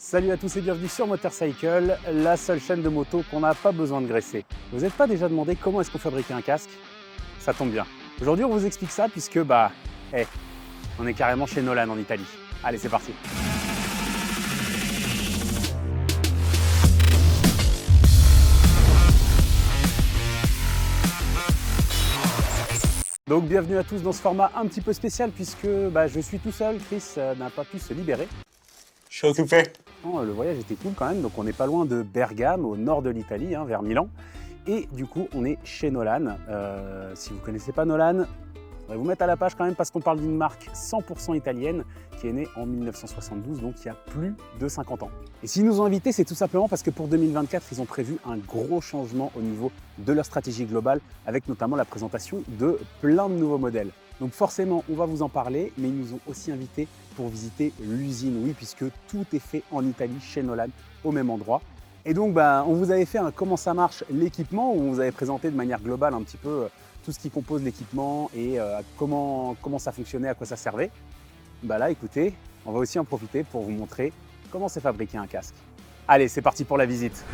Salut à tous et bienvenue sur Motorcycle, la seule chaîne de moto qu'on n'a pas besoin de graisser. Vous n'êtes pas déjà demandé comment est-ce qu'on fabrique un casque? Ça tombe bien. Aujourd'hui on vous explique ça puisque on est carrément chez Nolan en Italie. Allez, c'est parti. Donc bienvenue à tous dans ce format un petit peu spécial puisque je suis tout seul, Chris n'a pas pu se libérer. Je suis occupé. Le voyage était cool quand même, donc on n'est pas loin de Bergame, au nord de l'Italie, vers Milan. Et du coup, on est chez Nolan. Si vous ne connaissez pas Nolan, on va vous mettre à la page quand même parce qu'on parle d'une marque 100% italienne qui est née en 1972, donc il y a plus de 50 ans. Et s'ils nous ont invités, c'est tout simplement parce que pour 2024, ils ont prévu un gros changement au niveau de leur stratégie globale, avec notamment la présentation de plein de nouveaux modèles. Donc forcément, on va vous en parler, mais ils nous ont aussi invités pour visiter l'usine, oui, puisque tout est fait en Italie, chez Nolan, au même endroit. Et donc, on vous avait fait un comment ça marche l'équipement, où on vous avait présenté de manière globale un petit peu tout ce qui compose l'équipement et comment ça fonctionnait, à quoi ça servait. Là, écoutez, on va aussi en profiter pour vous montrer comment c'est fabriqué un casque. Allez, c'est parti pour la visite.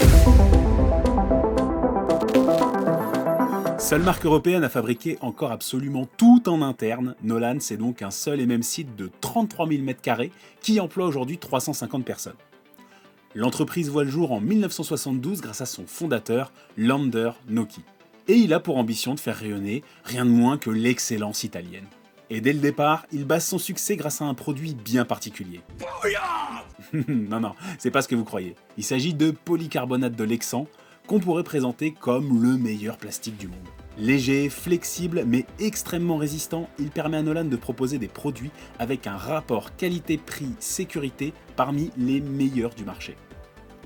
Seule marque européenne à fabriquer encore absolument tout en interne, Nolan, c'est donc un seul et même site de 33 000 m² qui emploie aujourd'hui 350 personnes. L'entreprise voit le jour en 1972 grâce à son fondateur, Lander Nocchi. Et il a pour ambition de faire rayonner rien de moins que l'excellence italienne. Et dès le départ, il base son succès grâce à un produit bien particulier. Non, c'est pas ce que vous croyez. Il s'agit de polycarbonate de Lexan, qu'on pourrait présenter comme le meilleur plastique du monde. Léger, flexible, mais extrêmement résistant, il permet à Nolan de proposer des produits avec un rapport qualité-prix-sécurité parmi les meilleurs du marché.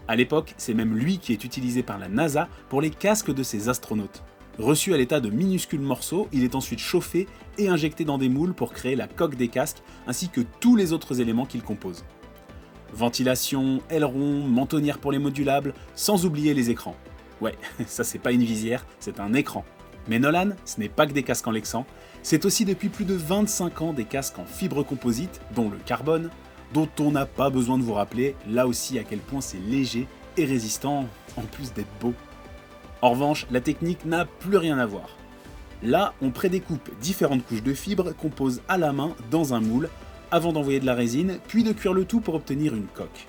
À l'époque, c'est même lui qui est utilisé par la NASA pour les casques de ses astronautes. Reçu à l'état de minuscules morceaux, il est ensuite chauffé et injecté dans des moules pour créer la coque des casques ainsi que tous les autres éléments qu'il compose. Ventilation, aileron, mentonnière pour les modulables, sans oublier les écrans. Ouais, ça c'est pas une visière, c'est un écran. Mais Nolan, ce n'est pas que des casques en Lexan, c'est aussi depuis plus de 25 ans des casques en fibre composite, dont le carbone, dont on n'a pas besoin de vous rappeler, là aussi à quel point c'est léger et résistant, en plus d'être beau. En revanche, la technique n'a plus rien à voir. Là, on prédécoupe différentes couches de fibres qu'on pose à la main dans un moule, avant d'envoyer de la résine, puis de cuire le tout pour obtenir une coque.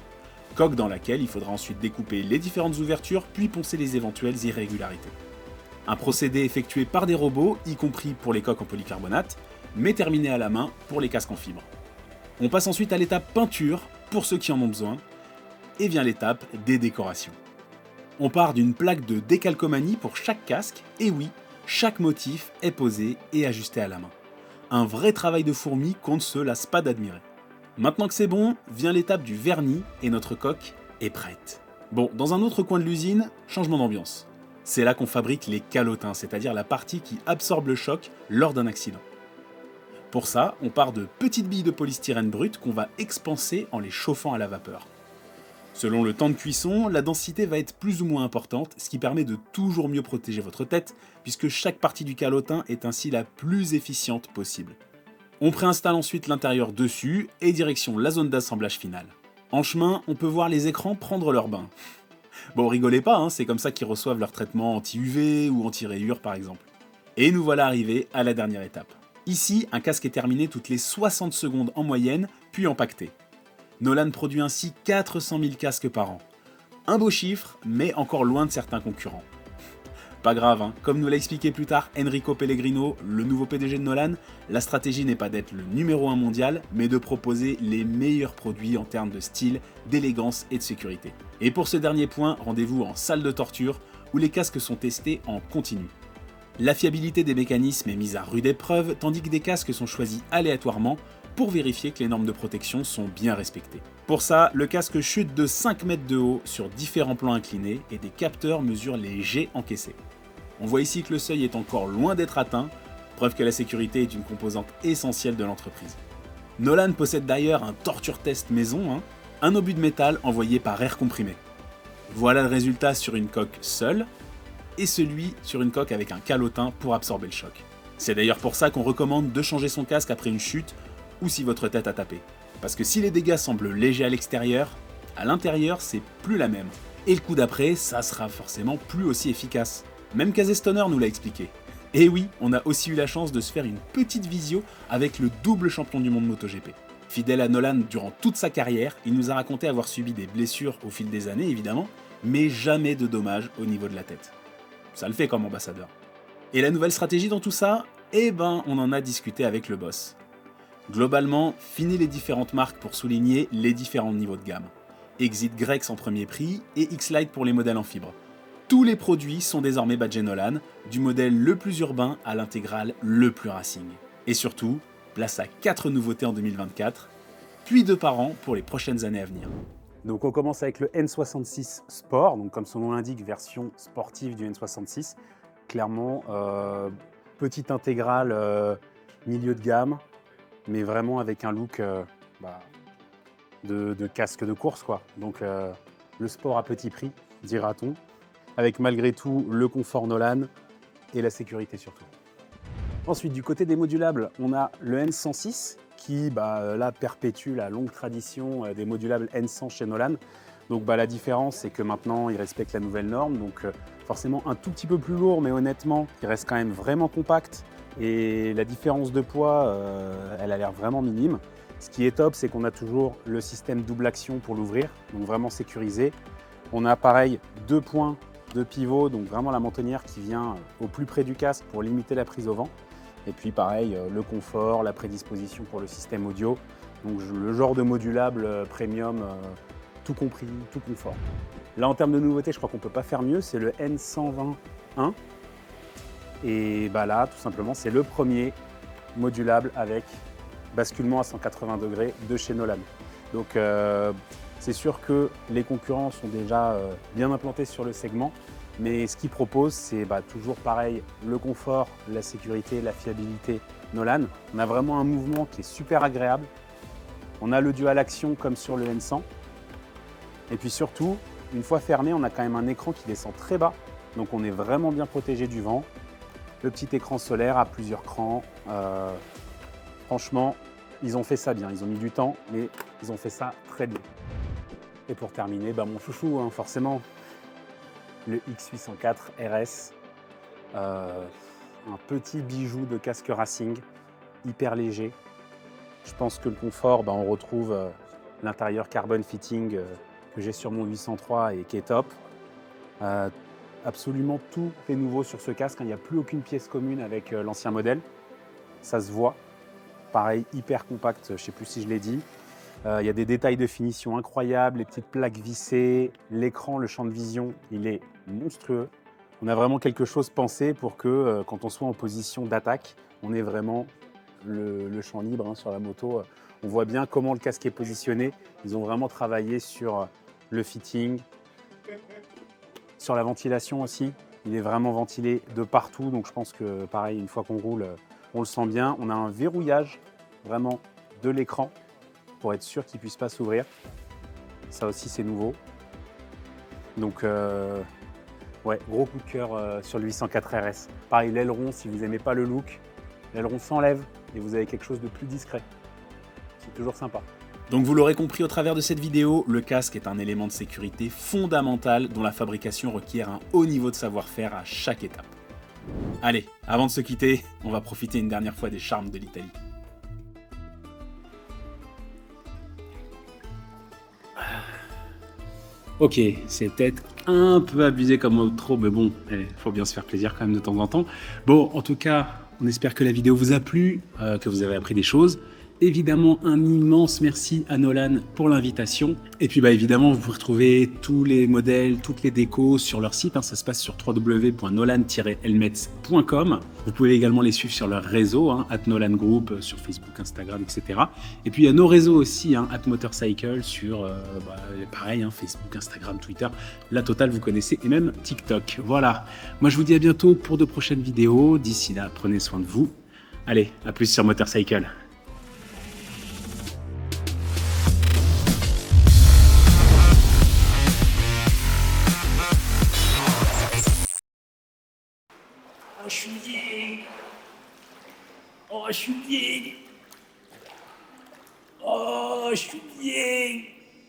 Coque dans laquelle il faudra ensuite découper les différentes ouvertures, puis poncer les éventuelles irrégularités. Un procédé effectué par des robots, y compris pour les coques en polycarbonate, mais terminé à la main pour les casques en fibre. On passe ensuite à l'étape peinture, pour ceux qui en ont besoin, et vient l'étape des décorations. On part d'une plaque de décalcomanie pour chaque casque, et oui, chaque motif est posé et ajusté à la main. Un vrai travail de fourmi qu'on ne se lasse pas d'admirer. Maintenant que c'est bon, vient l'étape du vernis et notre coque est prête. Bon, dans un autre coin de l'usine, changement d'ambiance. C'est là qu'on fabrique les calotins, c'est-à-dire la partie qui absorbe le choc lors d'un accident. Pour ça, on part de petites billes de polystyrène brut qu'on va expanser en les chauffant à la vapeur. Selon le temps de cuisson, la densité va être plus ou moins importante, ce qui permet de toujours mieux protéger votre tête, puisque chaque partie du calotin est ainsi la plus efficiente possible. On préinstalle ensuite l'intérieur dessus et direction la zone d'assemblage finale. En chemin, on peut voir les écrans prendre leur bain. Bon, rigolez pas, c'est comme ça qu'ils reçoivent leur traitement anti-UV ou anti-rayures par exemple. Et nous voilà arrivés à la dernière étape. Ici, un casque est terminé toutes les 60 secondes en moyenne, puis empaqueté. Nolan produit ainsi 400 000 casques par an. Un beau chiffre, mais encore loin de certains concurrents. Pas grave, comme nous l'a expliqué plus tard Enrico Pellegrino, le nouveau PDG de Nolan, la stratégie n'est pas d'être le numéro 1 mondial, mais de proposer les meilleurs produits en termes de style, d'élégance et de sécurité. Et pour ce dernier point, rendez-vous en salle de torture, où les casques sont testés en continu. La fiabilité des mécanismes est mise à rude épreuve, tandis que des casques sont choisis aléatoirement, pour vérifier que les normes de protection sont bien respectées. Pour ça, le casque chute de 5 mètres de haut sur différents plans inclinés et des capteurs mesurent les jets encaissés. On voit ici que le seuil est encore loin d'être atteint, preuve que la sécurité est une composante essentielle de l'entreprise. Nolan possède d'ailleurs un torture test maison, un obus de métal envoyé par air comprimé. Voilà le résultat sur une coque seule, et celui sur une coque avec un calotin pour absorber le choc. C'est d'ailleurs pour ça qu'on recommande de changer son casque après une chute ou si votre tête a tapé. Parce que si les dégâts semblent légers à l'extérieur, à l'intérieur, c'est plus la même. Et le coup d'après, ça sera forcément plus aussi efficace. Même Casey Stoner nous l'a expliqué. Et oui, on a aussi eu la chance de se faire une petite visio avec le double champion du monde MotoGP. Fidèle à Nolan durant toute sa carrière, il nous a raconté avoir subi des blessures au fil des années évidemment, mais jamais de dommages au niveau de la tête. Ça le fait comme ambassadeur. Et la nouvelle stratégie dans tout ça, eh ben on en a discuté avec le boss. Globalement, fini les différentes marques pour souligner les différents niveaux de gamme. Exit Grex en premier prix et X-Lite pour les modèles en fibre. Tous les produits sont désormais badgés Nolan, du modèle le plus urbain à l'intégral le plus racing. Et surtout, place à 4 nouveautés en 2024, puis 2 par an pour les prochaines années à venir. Donc on commence avec le N66 Sport, donc comme son nom l'indique, version sportive du N66. Clairement, petite intégrale milieu de gamme, mais vraiment avec un look de casque de course, quoi. Donc le sport à petit prix, dira-t-on, avec malgré tout le confort Nolan et la sécurité surtout. Ensuite, du côté des modulables, on a le N106 qui là perpétue la longue tradition des modulables N100 chez Nolan. Donc la différence, c'est que maintenant, il respecte la nouvelle norme, donc forcément un tout petit peu plus lourd, mais honnêtement, il reste quand même vraiment compact. Et la différence de poids, elle a l'air vraiment minime. Ce qui est top, c'est qu'on a toujours le système double action pour l'ouvrir, donc vraiment sécurisé. On a pareil 2 points de pivot, donc vraiment la mentonnière qui vient au plus près du casque pour limiter la prise au vent. Et puis pareil, le confort, la prédisposition pour le système audio. Donc le genre de modulable premium, tout compris, tout confort. Là en termes de nouveautés, je crois qu'on ne peut pas faire mieux, c'est le N121. Et là, tout simplement, c'est le premier modulable avec basculement à 180 degrés de chez Nolan. Donc c'est sûr que les concurrents sont déjà bien implantés sur le segment, mais ce qu'ils proposent, c'est toujours pareil, le confort, la sécurité, la fiabilité Nolan. On a vraiment un mouvement qui est super agréable. On a le dual action comme sur le N100. Et puis surtout, une fois fermé, on a quand même un écran qui descend très bas, donc on est vraiment bien protégé du vent. Le petit écran solaire à plusieurs crans. Franchement, ils ont fait ça bien. Ils ont mis du temps, mais ils ont fait ça très bien. Et pour terminer, mon chouchou, forcément, le X804 RS. Un petit bijou de casque racing, hyper léger. Je pense que le confort, on retrouve l'intérieur carbon fitting que j'ai sur mon 803 et qui est top. Absolument tout est nouveau sur ce casque, il n'y a plus aucune pièce commune avec l'ancien modèle. Ça se voit. Pareil, hyper compact, je ne sais plus si je l'ai dit. Il y a des détails de finition incroyables, les petites plaques vissées, l'écran, le champ de vision, il est monstrueux. On a vraiment quelque chose pensé pour que quand on soit en position d'attaque, on ait vraiment le champ libre sur la moto. On voit bien comment le casque est positionné. Ils ont vraiment travaillé sur le fitting, sur la ventilation aussi. Il est vraiment ventilé de partout, donc je pense que pareil, une fois qu'on roule, on le sent bien. On a un verrouillage vraiment de l'écran pour être sûr qu'il ne puisse pas s'ouvrir. Ça aussi, c'est nouveau. Donc, gros coup de cœur sur le 804 RS. Pareil, l'aileron, si vous n'aimez pas le look, l'aileron s'enlève et vous avez quelque chose de plus discret. C'est toujours sympa. Donc vous l'aurez compris au travers de cette vidéo, le casque est un élément de sécurité fondamental dont la fabrication requiert un haut niveau de savoir-faire à chaque étape. Allez, avant de se quitter, on va profiter une dernière fois des charmes de l'Italie. Ok, c'est peut-être un peu abusé comme outro, mais bon, il faut bien se faire plaisir quand même de temps en temps. Bon, en tout cas, on espère que la vidéo vous a plu, que vous avez appris des choses. Évidemment, un immense merci à Nolan pour l'invitation. Et puis évidemment, vous pouvez retrouver tous les modèles, toutes les décos sur leur site. Ça se passe sur www.nolan-helmets.com. Vous pouvez également les suivre sur leur réseau, @NolanGroup, sur Facebook, Instagram, etc. Et puis il y a nos réseaux aussi, @Motorcycle, sur pareil, Facebook, Instagram, Twitter. La totale, vous connaissez, et même TikTok. Voilà. Moi, je vous dis à bientôt pour de prochaines vidéos. D'ici là, prenez soin de vous. Allez, à plus sur Motorcycle. Oh, je suis vieille. Oh, je suis vieille. Oh, je suis vieille.